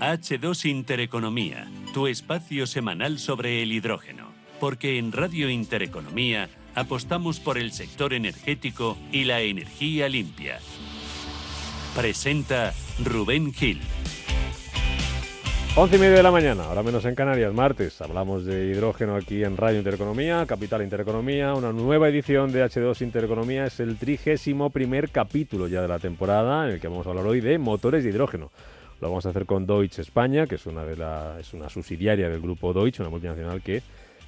H2 Intereconomía, tu espacio semanal sobre el hidrógeno. Porque en Radio Intereconomía apostamos por el sector energético y la energía limpia. Presenta Rubén Gil. 11:30 de la mañana, ahora menos en Canarias, martes. Hablamos de hidrógeno aquí en Radio Intereconomía, Capital Intereconomía, una nueva edición de H2 Intereconomía. Es el 31º capítulo ya de la temporada en el que vamos a hablar hoy de motores de hidrógeno. Lo vamos a hacer con Deutsche España, que es una subsidiaria del grupo Deutsche, una multinacional que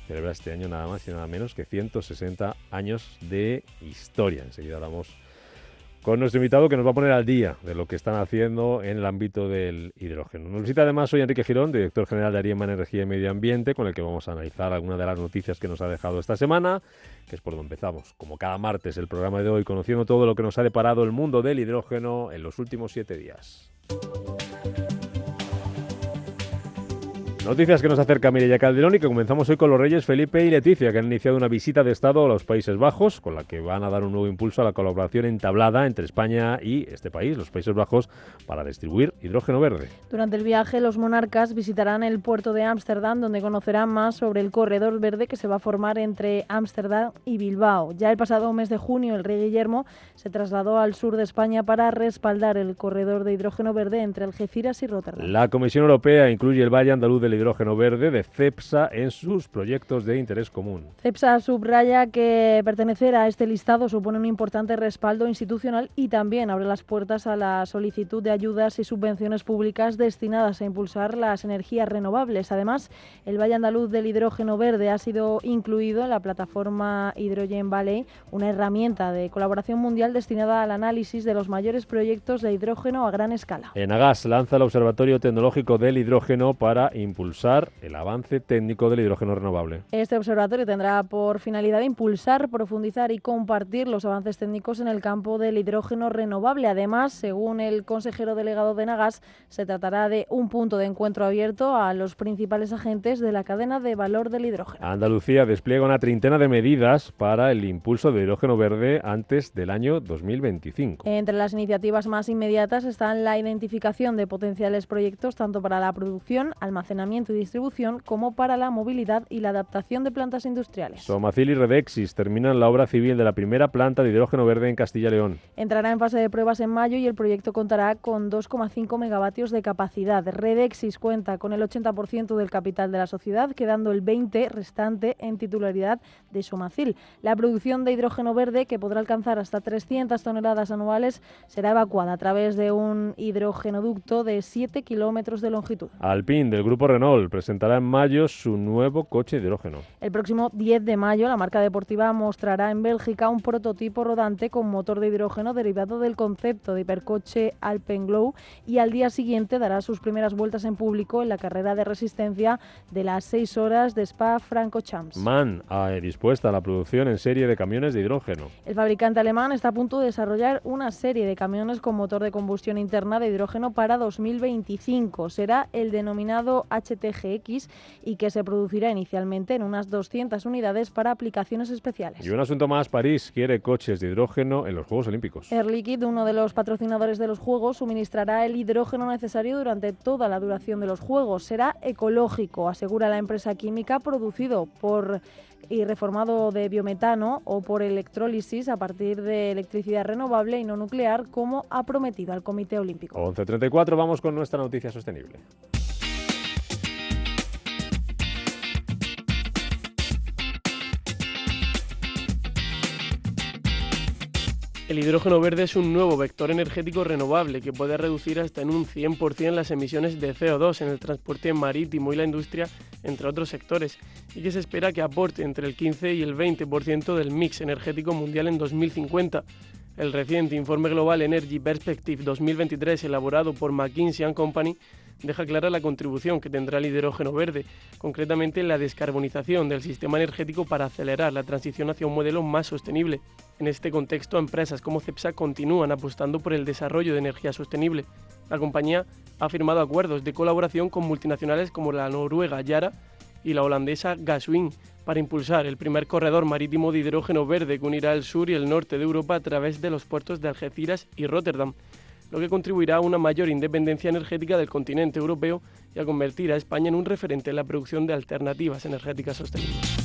celebra este año nada más y nada menos que 160 años de historia. Enseguida hablamos con nuestro invitado que nos va a poner al día de lo que están haciendo en el ámbito del hidrógeno. Nos visita además hoy Enrique Girón, director general de Ariema Energía y Medio Ambiente, con el que vamos a analizar algunas de las noticias que nos ha dejado esta semana, que es por donde empezamos, como cada martes, el programa de hoy, conociendo todo lo que nos ha deparado el mundo del hidrógeno en los últimos 7 días. Noticias que nos acerca Mireia Calderón y que comenzamos hoy con los reyes Felipe y Leticia, que han iniciado una visita de Estado a los Países Bajos, con la que van a dar un nuevo impulso a la colaboración entablada entre España y este país, los Países Bajos, para distribuir hidrógeno verde. Durante el viaje, los monarcas visitarán el puerto de Ámsterdam, donde conocerán más sobre el corredor verde que se va a formar entre Ámsterdam y Bilbao. Ya el pasado mes de junio, el rey Guillermo se trasladó al sur de España para respaldar el corredor de hidrógeno verde entre Algeciras y Rotterdam. La Comisión Europea incluye el Valle Andaluz del hidrógeno verde de CEPSA en sus proyectos de interés común. CEPSA subraya que pertenecer a este listado supone un importante respaldo institucional y también abre las puertas a la solicitud de ayudas y subvenciones públicas destinadas a impulsar las energías renovables. Además, el Valle Andaluz del hidrógeno verde ha sido incluido en la plataforma Hydrogen Valley, una herramienta de colaboración mundial destinada al análisis de los mayores proyectos de hidrógeno a gran escala. Enagas lanza el Observatorio Tecnológico del Hidrógeno para impulsar el avance técnico del hidrógeno renovable. Este observatorio tendrá por finalidad impulsar, profundizar y compartir los avances técnicos en el campo del hidrógeno renovable. Además, según el consejero delegado de Enagas, se tratará de un punto de encuentro abierto a los principales agentes de la cadena de valor del hidrógeno. Andalucía despliega una treintena de medidas para el impulso del hidrógeno verde antes del año 2025. Entre las iniciativas más inmediatas están la identificación de potenciales proyectos tanto para la producción, almacenamiento y distribución como para la movilidad y la adaptación de plantas industriales. Somacil y Redexis terminan la obra civil de la primera planta de hidrógeno verde en Castilla y León. Entrará en fase de pruebas en mayo y el proyecto contará con 2,5 megavatios de capacidad. Redexis cuenta con el 80% del capital de la sociedad, quedando el 20% restante en titularidad de Somacil. La producción de hidrógeno verde, que podrá alcanzar hasta 300 toneladas anuales, será evacuada a través de un hidrogenoducto de 7 kilómetros de longitud. Alpine, del grupo Renault, presentará en mayo su nuevo coche de hidrógeno. El próximo 10 de mayo, la marca deportiva mostrará en Bélgica un prototipo rodante con motor de hidrógeno derivado del concepto de hipercoche Alpenglow y al día siguiente dará sus primeras vueltas en público en la carrera de resistencia de las 6 horas de Spa-Francorchamps. MAN ha dispuesta a la producción en serie de camiones de hidrógeno. El fabricante alemán está a punto de desarrollar una serie de camiones con motor de combustión interna de hidrógeno para 2025. Será el denominado HTGX y que se producirá inicialmente en unas 200 unidades para aplicaciones especiales. Y un asunto más, París quiere coches de hidrógeno en los Juegos Olímpicos. Air Liquide, uno de los patrocinadores de los Juegos, suministrará el hidrógeno necesario durante toda la duración de los Juegos. Será ecológico, asegura la empresa química, producido por y reformado de biometano o por electrólisis a partir de electricidad renovable y no nuclear, como ha prometido al Comité Olímpico. 11:34, vamos con nuestra noticia sostenible. El hidrógeno verde es un nuevo vector energético renovable que puede reducir hasta en un 100% las emisiones de CO2 en el transporte marítimo y la industria, entre otros sectores, y que se espera que aporte entre el 15 y el 20% del mix energético mundial en 2050. El reciente informe Global Energy Perspective 2023, elaborado por McKinsey & Company, deja clara la contribución que tendrá el hidrógeno verde, concretamente la descarbonización del sistema energético para acelerar la transición hacia un modelo más sostenible. En este contexto, empresas como CEPSA continúan apostando por el desarrollo de energía sostenible. La compañía ha firmado acuerdos de colaboración con multinacionales como la noruega Yara y la holandesa Gaswind para impulsar el primer corredor marítimo de hidrógeno verde que unirá el sur y el norte de Europa a través de los puertos de Algeciras y Rotterdam. lo que contribuirá a una mayor independencia energética del continente europeo y a convertir a España en un referente en la producción de alternativas energéticas sostenibles.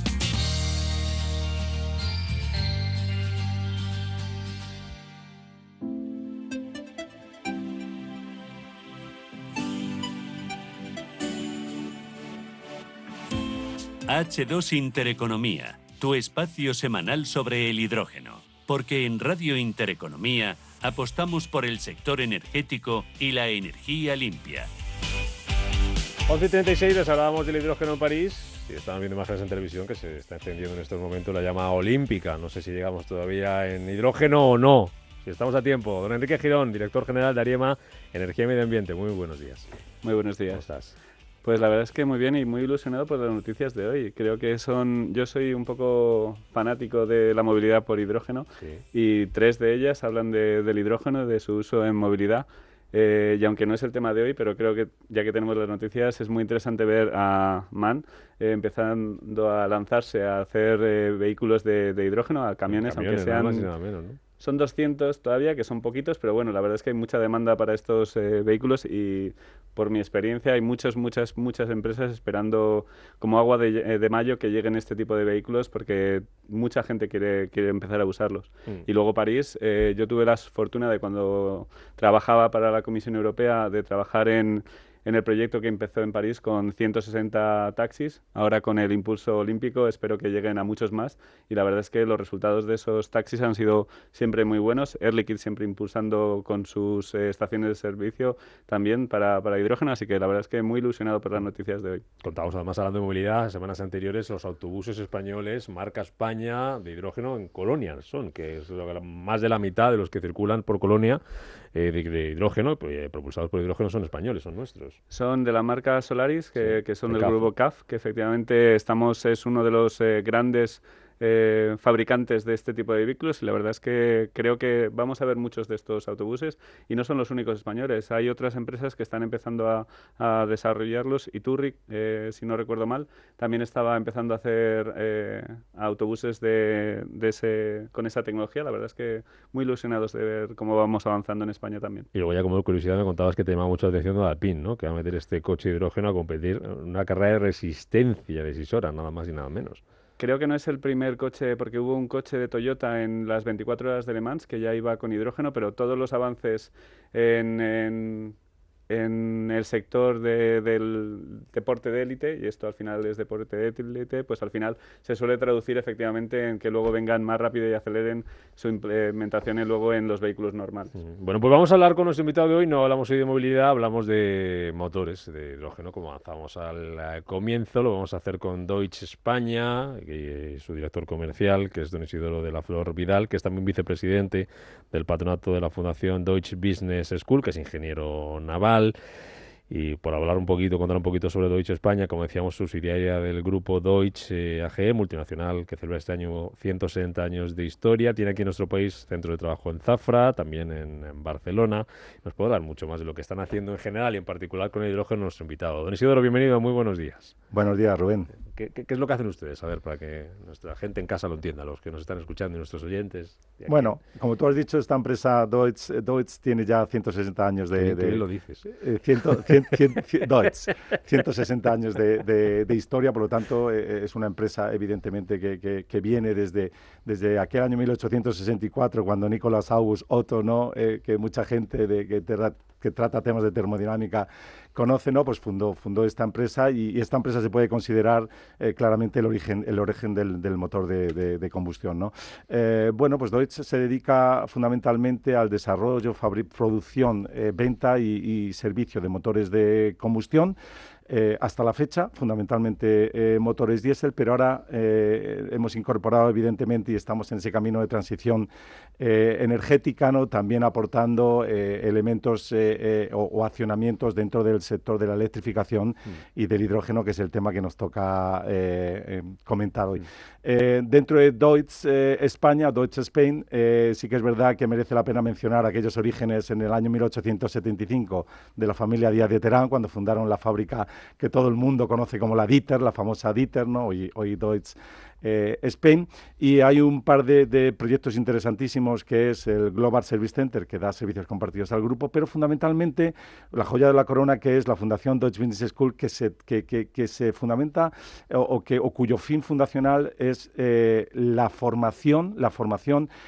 H2 Intereconomía, tu espacio semanal sobre el hidrógeno. Porque en Radio Intereconomía apostamos por el sector energético y la energía limpia. 11:36, les hablábamos del hidrógeno en París y estaban viendo imágenes en televisión que se está encendiendo en estos momentos la llama olímpica. No sé si llegamos todavía en hidrógeno o no. Si estamos a tiempo. Don Enrique Girón, director general de ARIEMA, Energía y Medio Ambiente. Muy buenos días. Muy buenos días. ¿Cómo estás? Pues la verdad es que muy bien y muy ilusionado por las noticias de hoy. Creo que yo soy un poco fanático de la movilidad por hidrógeno, sí, y 3 de ellas hablan del hidrógeno, de su uso en movilidad. Y aunque no es el tema de hoy, pero creo que ya que tenemos las noticias es muy interesante ver a MAN empezando a lanzarse a hacer vehículos de hidrógeno, a camiones aunque sean... Nada más y nada menos, ¿no? Son 200 todavía, que son poquitos, pero bueno, la verdad es que hay mucha demanda para estos vehículos y por mi experiencia hay muchas empresas esperando como agua de mayo que lleguen este tipo de vehículos porque mucha gente quiere empezar a usarlos. Y luego París, yo tuve la fortuna de cuando trabajaba para la Comisión Europea de trabajar en el proyecto que empezó en París con 160 taxis. Ahora con el impulso olímpico espero que lleguen a muchos más y la verdad es que los resultados de esos taxis han sido siempre muy buenos. Air Liquide siempre impulsando con sus estaciones de servicio también para hidrógeno, así que la verdad es que muy ilusionado por las noticias de hoy. Contábamos además, hablando de movilidad, semanas anteriores los autobuses españoles marca España de hidrógeno en Colonia son, que es más de la mitad de los que circulan por Colonia de hidrógeno, propulsados por hidrógeno, son españoles, son nuestros. Son de la marca Solaris, que son del grupo CAF, que efectivamente es uno de los grandes fabricantes de este tipo de vehículos y la verdad es que creo que vamos a ver muchos de estos autobuses y no son los únicos españoles. Hay otras empresas que están empezando a desarrollarlos. Iturric, si no recuerdo mal, también estaba empezando a hacer autobuses con esa tecnología. La verdad es que muy ilusionados de ver cómo vamos avanzando en España también. Y luego ya como curiosidad me contabas que te llamaba mucho la atención de Alpine, ¿no? Que va a meter este coche de hidrógeno a competir en una carrera de resistencia de 6 horas, nada más y nada menos. Creo que no es el primer coche, porque hubo un coche de Toyota en las 24 horas de Le Mans que ya iba con hidrógeno, pero todos los avances en el sector del deporte de élite, y esto al final es deporte de élite, pues al final se suele traducir efectivamente en que luego vengan más rápido y aceleren su implementación luego en los vehículos normales. Bueno, pues vamos a hablar con nuestro invitado de hoy. No hablamos hoy de movilidad, hablamos de motores de hidrógeno, como avanzamos al comienzo. Lo vamos a hacer con Deutz España, y su director comercial, que es don Isidoro de la Flor Vidal, que es también vicepresidente del patronato de la Fundación Deutsche Business School, que es ingeniero naval. Y por contar un poquito sobre Deutz España, como decíamos, subsidiaria del grupo Deutz AG, multinacional que celebra este año 160 años de historia. Tiene aquí en nuestro país centro de trabajo en Zafra, también en Barcelona. Nos puede hablar mucho más de lo que están haciendo en general y en particular con el hidrógeno nuestro invitado. Don Isidoro, bienvenido, muy buenos días. Buenos días, Rubén. ¿Qué es lo que hacen ustedes? A ver, para que nuestra gente en casa lo entienda, los que nos están escuchando y nuestros oyentes. Bueno, como tú has dicho, esta empresa Deutz tiene ya 160 años de... ¿Qué lo dices? Deutz, 160 años de historia, por lo tanto es una empresa evidentemente que viene desde aquel año 1864, cuando Nicolas August Otto, ¿no? Que mucha gente que trata temas de termodinámica conoce, ¿no? Pues fundó esta empresa y esta empresa se puede considerar claramente el origen del motor de combustión, ¿no? Bueno, pues Deutz se dedica fundamentalmente al desarrollo, producción, venta y servicio de motores de combustión. Hasta la fecha, fundamentalmente motores diésel, pero ahora hemos incorporado evidentemente y estamos en ese camino de transición energética, ¿no? También aportando elementos o accionamientos dentro del sector de la electrificación y del hidrógeno, que es el tema que nos toca comentar hoy. Dentro de Deutz España, Deutz Spain, sí que es verdad que merece la pena mencionar aquellos orígenes en el año 1875 de la familia Díaz de Terán, cuando fundaron la fábrica que todo el mundo conoce como la Dieter, la famosa Dieter, ¿no? Hoy Deutz Spain, y hay un par de proyectos interesantísimos, que es el Global Service Center, que da servicios compartidos al grupo, pero fundamentalmente la joya de la corona, que es la Fundación Deutsche Business School, que se fundamenta o cuyo fin fundacional es la formación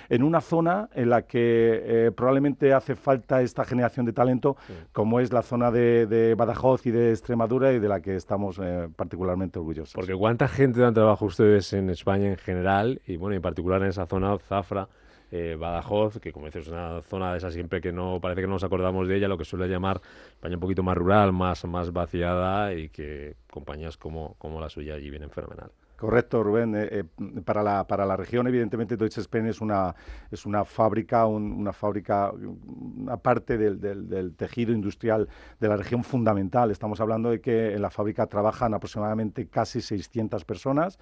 en una zona en la que probablemente hace falta esta generación de talento, como es la zona de Badajoz y de Extremadura, y de la que estamos particularmente orgullosos. Porque ¿cuánta gente dan trabajo ustedes en España en general, y bueno, en particular en esa zona, Zafra, Badajoz, que como dices, es una zona de esa siempre que no parece que no nos acordamos de ella, lo que suele llamar España un poquito más rural, más vaciada, y que compañías como la suya allí vienen fenomenal? Correcto, Rubén. Para la región, evidentemente, Deutsche Spain es una fábrica, una parte del tejido industrial de la región fundamental. Estamos hablando de que en la fábrica trabajan aproximadamente casi 600 personas,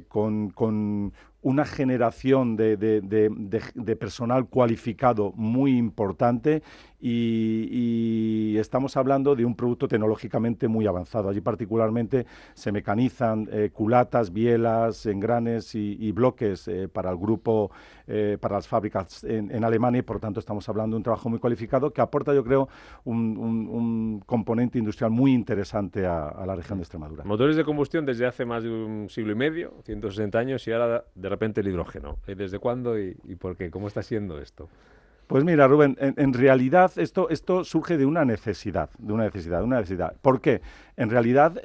con una generación de personal cualificado muy importante, y estamos hablando de un producto tecnológicamente muy avanzado. Allí particularmente se mecanizan culatas, bielas, engranes y bloques para el grupo, para las fábricas en Alemania, y por tanto estamos hablando de un trabajo muy cualificado que aporta, yo creo, un componente industrial muy interesante a la región de Extremadura. Motores de combustión desde hace más de un siglo y medio, 160 años, y ahora de repente el hidrógeno. ¿Desde cuándo y por qué? ¿Cómo está siendo esto? Pues mira, Rubén, en realidad esto surge de una necesidad. ¿Por qué? En realidad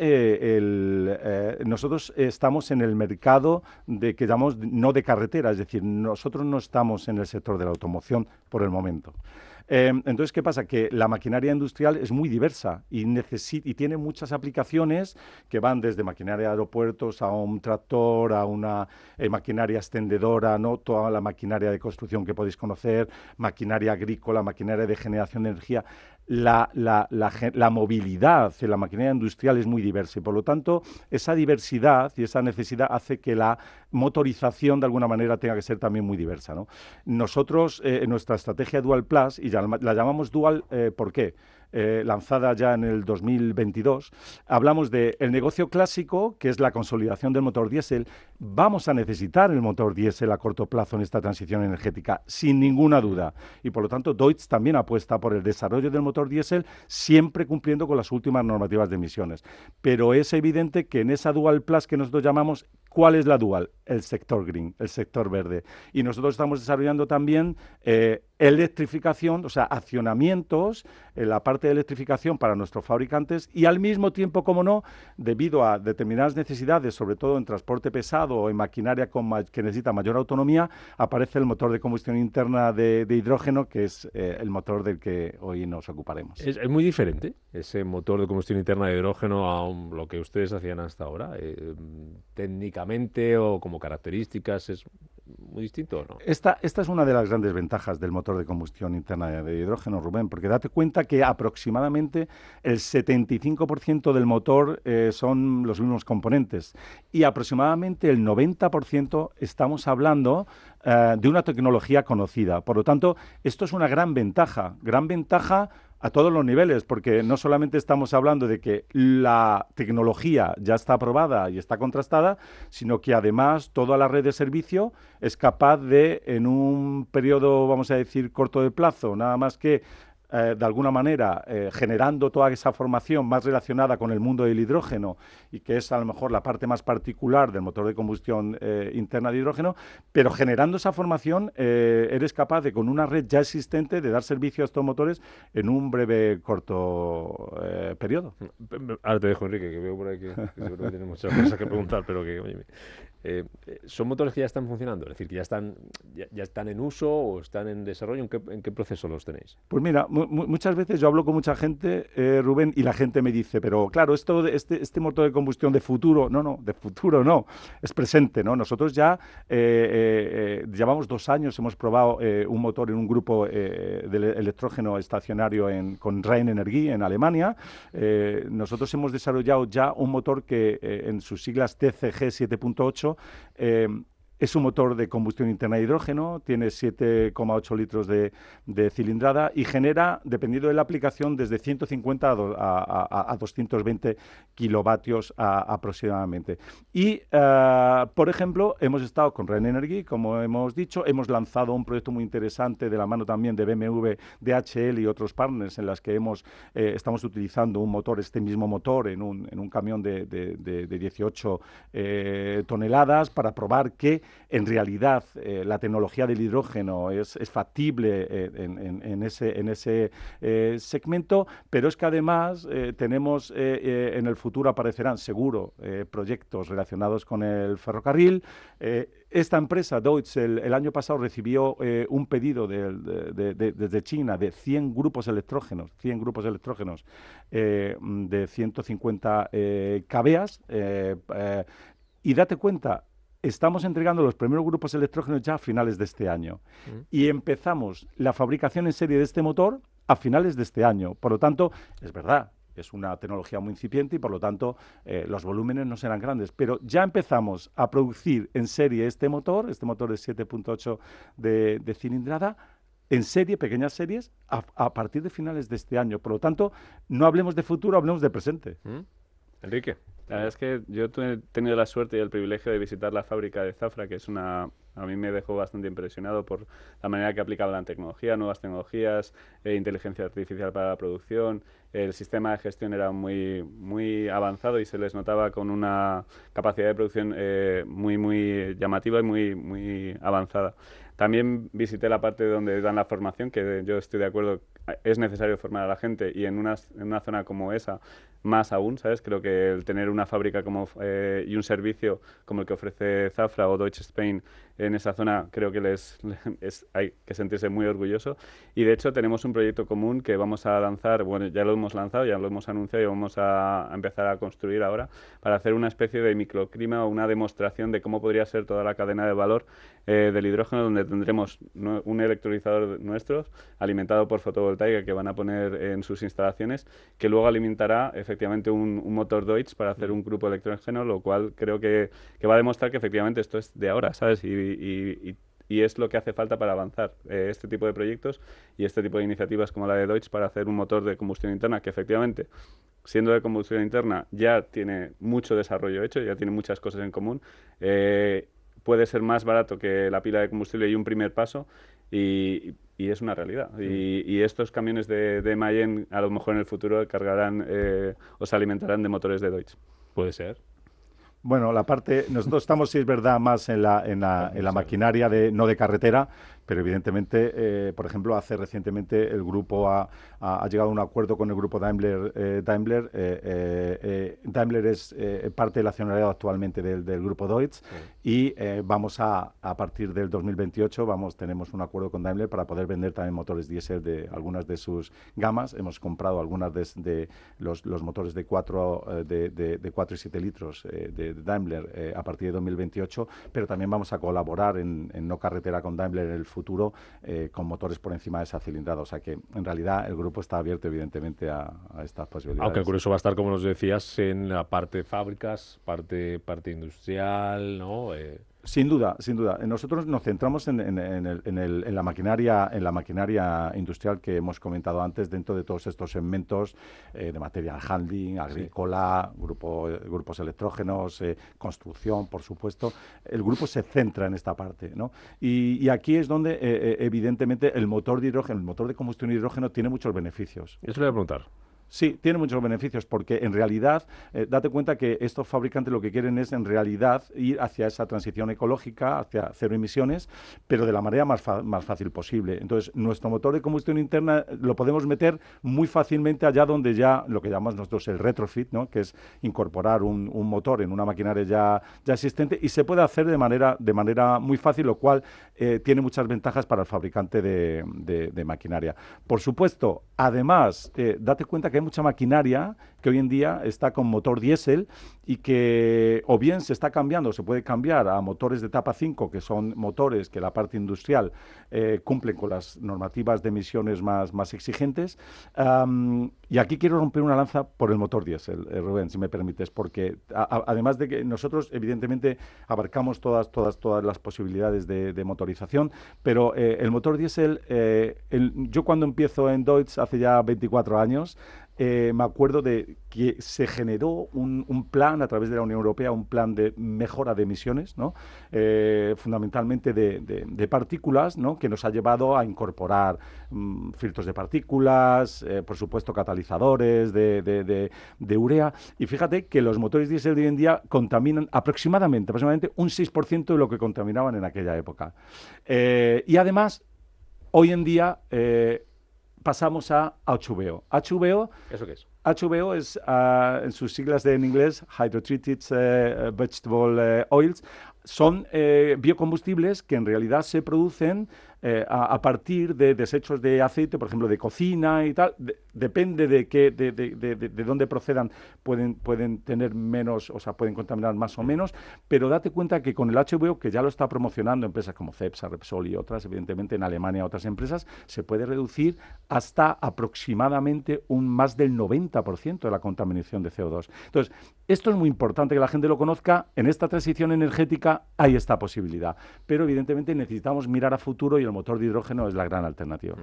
nosotros estamos en el mercado que llamamos no de carretera, es decir, nosotros no estamos en el sector de la automoción por el momento. Entonces, ¿qué pasa? Que la maquinaria industrial es muy diversa y tiene muchas aplicaciones que van desde maquinaria de aeropuertos a un tractor, a una maquinaria extendedora, ¿no? Toda la maquinaria de construcción que podéis conocer, maquinaria agrícola, maquinaria de generación de energía. La movilidad en la maquinaria industrial es muy diversa, y por lo tanto esa diversidad y esa necesidad hace que la motorización de alguna manera tenga que ser también muy diversa, ¿no? Nosotros en nuestra estrategia Dual Plus, y ya la llamamos Dual, ¿por qué? Lanzada ya en el 2022, hablamos del negocio clásico, que es la consolidación del motor diésel. Vamos a necesitar el motor diésel a corto plazo en esta transición energética, sin ninguna duda. Y por lo tanto, Deutz también apuesta por el desarrollo del motor diésel, siempre cumpliendo con las últimas normativas de emisiones. Pero es evidente que en esa Dual Plus que nosotros llamamos, ¿cuál es la Dual? El sector green, el sector verde. Y nosotros estamos desarrollando también electrificación, o sea, accionamientos en la parte de electrificación para nuestros fabricantes, y al mismo tiempo, como no, debido a determinadas necesidades, sobre todo en transporte pesado o en maquinaria que necesita mayor autonomía, aparece el motor de combustión interna de hidrógeno, que es el motor del que hoy nos ocuparemos. ¿Es muy diferente ese motor de combustión interna de hidrógeno a lo que ustedes hacían hasta ahora? ¿Técnicamente o como características es muy distinto o no? Esta es una de las grandes ventajas del motor de combustión interna de hidrógeno, Rubén, porque date cuenta que aproximadamente el 75% del motor son los mismos componentes, y aproximadamente el 90% estamos hablando de una tecnología conocida. Por lo tanto, esto es una gran ventaja a todos los niveles, porque no solamente estamos hablando de que la tecnología ya está aprobada y está contrastada, sino que además toda la red de servicio es capaz de, en un periodo, vamos a decir, corto de plazo, nada más que de alguna manera generando toda esa formación más relacionada con el mundo del hidrógeno, y que es a lo mejor la parte más particular del motor de combustión interna de hidrógeno, pero generando esa formación eres capaz de, con una red ya existente, de dar servicio a estos motores en un breve, corto periodo. Ahora te dejo, Enrique, que veo por aquí que seguro que tienes muchas cosas que preguntar, pero que, oye, ¿son motores que ya están funcionando? Es decir, que ya están en uso o están en desarrollo. ¿En qué proceso los tenéis? Pues mira, muchas veces yo hablo con mucha gente, Rubén, y la gente me dice, pero claro, este motor de combustión de futuro, de futuro no, es presente, ¿no? Nosotros ya llevamos 2 años, hemos probado un motor en un grupo de electrógeno estacionario con Rhein Energie en Alemania. Nosotros hemos desarrollado ya un motor que en sus siglas TCG 7.8 Es un motor de combustión interna de hidrógeno, tiene 7,8 litros de cilindrada y genera, dependiendo de la aplicación, desde 150 a 220 kilovatios aproximadamente. Y, por ejemplo, hemos estado con Rhene Energy, como hemos dicho, hemos lanzado un proyecto muy interesante de la mano también de BMW, DHL y otros partners en las que estamos utilizando un motor, este mismo motor, en un camión de 18 toneladas para probar que en realidad la tecnología del hidrógeno es factible en ese segmento, pero es que además tenemos en el futuro aparecerán seguro proyectos relacionados con el ferrocarril. Esta empresa, Deutz, el año pasado recibió un pedido desde China de 100 grupos electrógenos de 150 kVA. Y date cuenta, estamos entregando los primeros grupos electrógenos ya a finales de este año. Y empezamos la fabricación en serie de este motor a finales de este año. Por lo tanto, es verdad, es una tecnología muy incipiente y, por lo tanto, los volúmenes no serán grandes. Pero ya empezamos a producir en serie este motor de 7.8 de cilindrada, en serie, pequeñas series, a partir de finales de este año. Por lo tanto, no hablemos de futuro, hablemos de presente. Enrique. La verdad es que yo he tenido la suerte y el privilegio de visitar la fábrica de Zafra, que a mí me dejó bastante impresionado por la manera que aplicaba la tecnología, nuevas tecnologías, inteligencia artificial para la producción. El sistema de gestión era muy, muy avanzado y se les notaba con una capacidad de producción muy, muy llamativa y muy, muy avanzada. También visité la parte donde dan la formación, que yo estoy de acuerdo, es necesario formar a la gente, y en una zona como esa, más aún, ¿sabes? Creo que el tener una fábrica y un servicio como el que ofrece Zafra o Deutsche Spain en esa zona, creo que hay que sentirse muy orgulloso. Y de hecho tenemos un proyecto común que vamos a lanzar, bueno, ya lo hemos lanzado, ya lo hemos anunciado y vamos a empezar a construir ahora, para hacer una especie de microclima o una demostración de cómo podría ser toda la cadena de valor del hidrógeno, donde tendremos un electrolizador nuestro alimentado por fotovoltaica que van a poner en sus instalaciones, que luego alimentará efectivamente un motor Deutz para hacer un grupo electrógeno, lo cual creo que va a demostrar que efectivamente esto es de ahora, ¿sabes? Y es lo que hace falta para avanzar este tipo de proyectos y este tipo de iniciativas como la de Deutz para hacer un motor de combustión interna que efectivamente, siendo de combustión interna, ya tiene mucho desarrollo hecho, ya tiene muchas cosas en común. Puede ser más barato que la pila de combustible y un primer paso, y es una realidad. Y estos camiones de Mayen a lo mejor en el futuro cargarán o se alimentarán de motores de Deutz. Puede ser. Bueno, nosotros estamos, sí es verdad, más en la maquinaria no de carretera, pero evidentemente, por ejemplo, recientemente el grupo ha llegado a un acuerdo con el grupo Daimler. Daimler es parte del accionariado actualmente del grupo Deutz, y vamos a partir del 2028, tenemos un acuerdo con Daimler para poder vender también motores diésel de algunas de sus gamas. Hemos comprado algunas de los motores de 4 y 7 litros de Daimler a partir de 2028, pero también vamos a colaborar en no carretera con Daimler en el futuro con motores por encima de esa cilindrada. O sea que en realidad el grupo está abierto evidentemente a estas posibilidades. Aunque el curioso va a estar, como nos decías, en la parte de fábricas, parte industrial, ¿no? Sin duda, sin duda. Nosotros nos centramos en la maquinaria industrial que hemos comentado antes, dentro de todos estos segmentos de material handling, agrícola, grupos electrógenos, construcción, por supuesto. El grupo se centra en esta parte, ¿no? Y aquí es donde, evidentemente, el motor de combustión de hidrógeno tiene muchos beneficios. Eso le voy a preguntar. Sí, tiene muchos beneficios porque en realidad, date cuenta que estos fabricantes lo que quieren es en realidad ir hacia esa transición ecológica, hacia cero emisiones, pero de la manera más fácil posible. Entonces, nuestro motor de combustión interna lo podemos meter muy fácilmente allá donde ya lo que llamamos nosotros el retrofit, ¿no? Que es incorporar un motor en una maquinaria ya existente, y se puede hacer de manera muy fácil, lo cual tiene muchas ventajas para el fabricante de maquinaria. Por supuesto, además, date cuenta que hay mucha maquinaria que hoy en día está con motor diésel y que o bien se está cambiando, se puede cambiar a motores de etapa 5, que son motores que la parte industrial cumplen con las normativas de emisiones más exigentes. Y aquí quiero romper una lanza por el motor diésel, Rubén, si me permites, porque además de que nosotros evidentemente abarcamos todas las posibilidades de motorización, pero el motor diésel, yo cuando empiezo en Deutz hace ya 24 años, me acuerdo de que se generó un plan a través de la Unión Europea, un plan de mejora de emisiones, ¿no? Fundamentalmente de partículas, ¿no? Que nos ha llevado a incorporar filtros de partículas, por supuesto catalizadores de urea. Y fíjate que los motores diésel de hoy en día contaminan aproximadamente un 6% de lo que contaminaban en aquella época. Y además, hoy en día pasamos a HVO. ¿Eso qué es? HVO es, en sus siglas en inglés, Hydrotreated Vegetable Oils, son biocombustibles que en realidad se producen a partir de desechos de aceite, por ejemplo, de cocina y tal. Depende de dónde procedan, pueden tener menos, o sea, pueden contaminar más o menos, pero date cuenta que con el HVO, que ya lo está promocionando empresas como Cepsa, Repsol y otras, evidentemente en Alemania otras empresas, se puede reducir hasta aproximadamente más del 90% de la contaminación de CO2. Entonces, esto es muy importante que la gente lo conozca. En esta transición energética hay esta posibilidad, pero evidentemente necesitamos mirar a futuro y el motor de hidrógeno es la gran alternativa.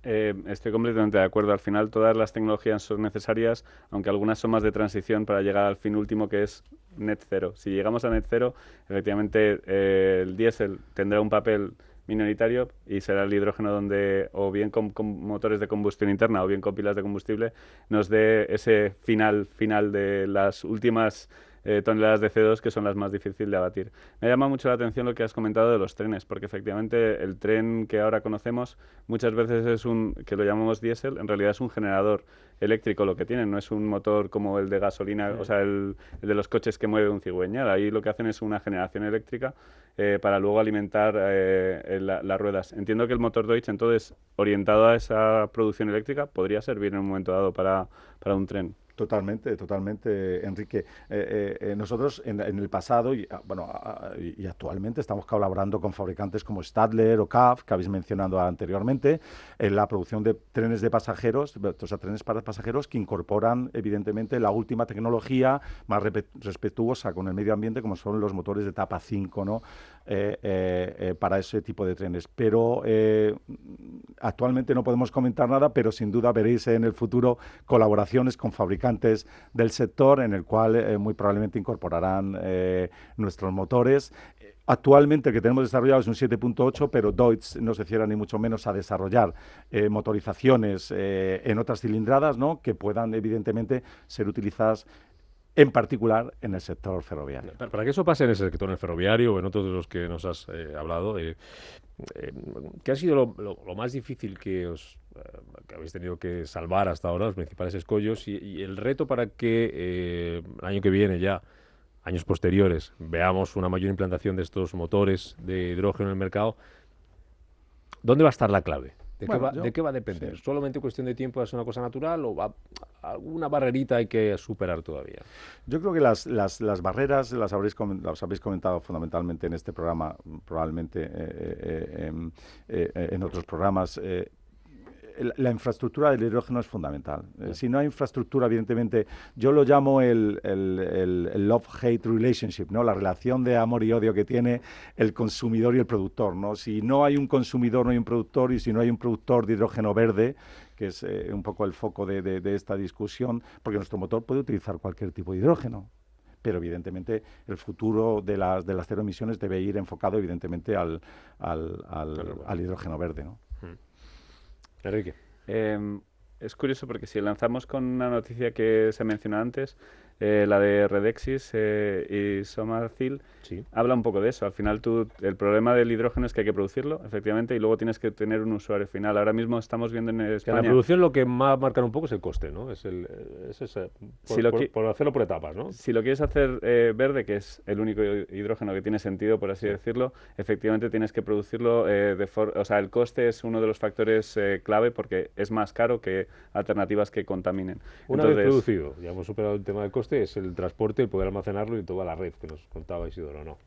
Estoy completamente de acuerdo. Al final todas las tecnologías son necesarias, aunque algunas son más de transición para llegar al fin último, que es net cero. Si llegamos a net cero, efectivamente el diésel tendrá un papel minoritario y será el hidrógeno donde, o bien con motores de combustión interna o bien con pilas de combustible, nos dé ese final de las últimas toneladas de CO2, que son las más difíciles de abatir. Me llama mucho la atención lo que has comentado de los trenes, porque efectivamente el tren que ahora conocemos muchas veces es que lo llamamos diésel, en realidad es un generador eléctrico lo que tienen, no es un motor como el de gasolina, sí. O sea, el de los coches que mueve un cigüeñal. Ahí lo que hacen es una generación eléctrica para luego alimentar las ruedas. Entiendo que el motor Deutz, entonces, orientado a esa producción eléctrica, podría servir en un momento dado para un tren. Totalmente, Enrique. Nosotros en el pasado y actualmente estamos colaborando con fabricantes como Stadler o CAF, que habéis mencionado anteriormente, en la producción de trenes de pasajeros, o sea, trenes para pasajeros que incorporan evidentemente la última tecnología más respetuosa con el medio ambiente, como son los motores de etapa 5, ¿no? Para ese tipo de trenes. Pero actualmente no podemos comentar nada, pero sin duda veréis en el futuro colaboraciones con fabricantes del sector en el cual muy probablemente incorporarán nuestros motores. Actualmente el que tenemos desarrollado es un 7.8, pero Deutz no se cierra ni mucho menos a desarrollar motorizaciones en otras cilindradas, ¿no? Que puedan evidentemente ser utilizadas en particular en el sector ferroviario. Para que eso pase en el sector ferroviario o en otros de los que nos has hablado, ¿qué ha sido lo más difícil que habéis tenido que salvar hasta ahora, los principales escollos, y el reto para que el año que viene ya, años posteriores, veamos una mayor implantación de estos motores de hidrógeno en el mercado? ¿Dónde va a estar la clave? ¿De qué va a depender? Sí. ¿Solamente cuestión de tiempo es una cosa natural o alguna barrerita hay que superar todavía? Yo creo que las barreras las habéis comentado fundamentalmente en este programa, probablemente en otros programas. La infraestructura del hidrógeno es fundamental. Si no hay infraestructura, evidentemente, yo lo llamo el love-hate relationship, ¿no? La relación de amor y odio que tiene el consumidor y el productor, ¿no? Si no hay un consumidor, no hay un productor, y si no hay un productor de hidrógeno verde, que es un poco el foco de esta discusión, porque nuestro motor puede utilizar cualquier tipo de hidrógeno. Pero evidentemente el futuro de las cero emisiones debe ir enfocado evidentemente al hidrógeno verde, ¿no? Enrique. Es curioso porque si lanzamos con una noticia que se mencionó antes, la de Redexis y Somarcil, Sí. habla un poco de eso. Al final el problema del hidrógeno es que hay que producirlo, efectivamente, y luego tienes que tener un usuario final. Ahora mismo estamos viendo en Que en la España... producción lo que más marcan un poco es el coste, ¿no? Por hacerlo por etapas, ¿no? Si lo quieres hacer verde, que es el único hidrógeno que tiene sentido, por así decirlo, efectivamente tienes que producirlo o sea, el coste es uno de los factores clave porque es más caro que alternativas que contaminen. Una vez producido, ya hemos superado el tema del coste, es el transporte, el poder almacenarlo y toda la red que nos contaba Isidoro, ¿no?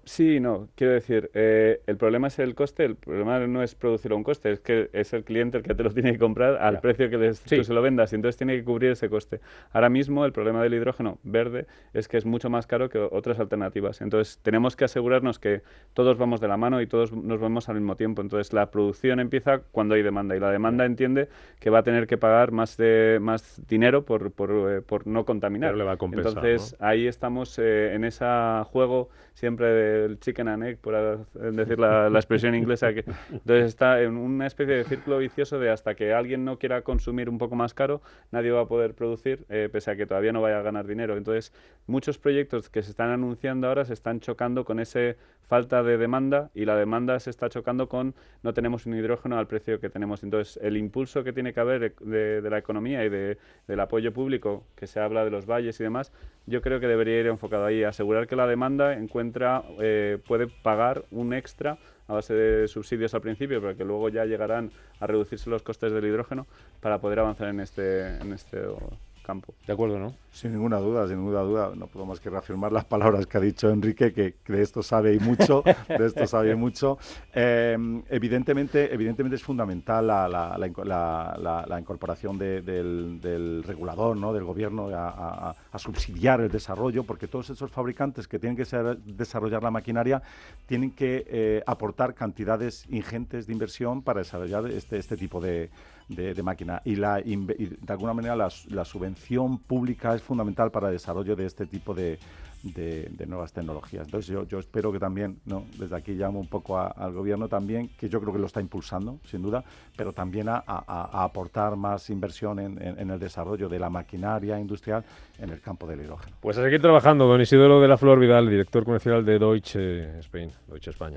Sí, no, quiero decir, el problema es el coste, el problema no es producirlo a un coste, es que es el cliente el que te lo tiene que comprar al precio que tú se lo vendas y entonces tiene que cubrir ese coste. Ahora mismo el problema del hidrógeno verde es que es mucho más caro que otras alternativas, entonces tenemos que asegurarnos que todos vamos de la mano y todos nos vamos al mismo tiempo, entonces la producción empieza cuando hay demanda y la demanda entiende que va a tener que pagar más dinero por no contaminar. Pero le va a compensar, entonces ¿no? ahí estamos en ese juego siempre el chicken and egg, por decir la expresión inglesa, que entonces está en una especie de círculo vicioso de hasta que alguien no quiera consumir un poco más caro, nadie va a poder producir, pese a que todavía no vaya a ganar dinero. Entonces, muchos proyectos que se están anunciando ahora se están chocando con esa falta de demanda y la demanda se está chocando con no tenemos un hidrógeno al precio que tenemos. Entonces, el impulso que tiene que haber de la economía y del apoyo público, que se habla de los valles y demás, yo creo que debería ir enfocado ahí, asegurar que la demanda puede pagar un extra a base de subsidios al principio, pero que luego ya llegarán a reducirse los costes del hidrógeno para poder avanzar en este campo. De acuerdo, ¿no? Sin ninguna duda, sin ninguna duda. No puedo más que reafirmar las palabras que ha dicho Enrique, que de esto sabe y mucho, de esto sabe mucho. Evidentemente es fundamental la incorporación del regulador, ¿no? Del gobierno a subsidiar el desarrollo, porque todos esos fabricantes que tienen que desarrollar la maquinaria tienen que aportar cantidades ingentes de inversión para desarrollar este tipo de máquina. Y de alguna manera la subvención pública es fundamental para el desarrollo de este tipo de nuevas tecnologías. Entonces yo espero que también, ¿no? Desde aquí llamo un poco al gobierno también, que yo creo que lo está impulsando, sin duda, pero también a aportar más inversión en el desarrollo de la maquinaria industrial en el campo del hidrógeno. Pues a seguir trabajando, don Isidoro de la Flor Vidal, director comercial de Deutsche España.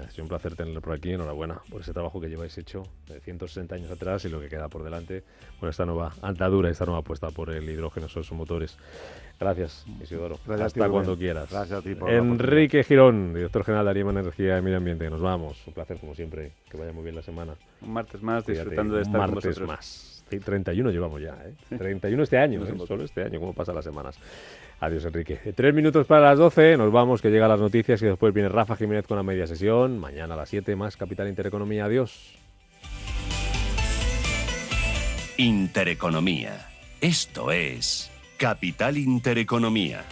Ha sido un placer tenerlo por aquí. Enhorabuena por ese trabajo que lleváis hecho de 160 años atrás y lo que queda por delante con esta nueva andadura, esta nueva apuesta por el hidrógeno, sus motores. Gracias, Isidoro. Gracias Hasta cuando quieras. Gracias a ti por Enrique Girón, director general de Ariema Energía y Medio Ambiente. Nos vamos. Un placer, como siempre. Que vaya muy bien la semana. Un martes más, Fíjate, disfrutando de estar con vosotros. Un martes más. Sí, 31 llevamos ya, ¿eh? 31 este año, solo este año. ¿Cómo pasan las semanas? Adiós, Enrique. 3 minutos para las 12. Nos vamos, que llegan las noticias y después viene Rafa Jiménez con la media sesión. Mañana a las 7 más Capital Intereconomía. Adiós. Intereconomía. Esto es Capital Intereconomía.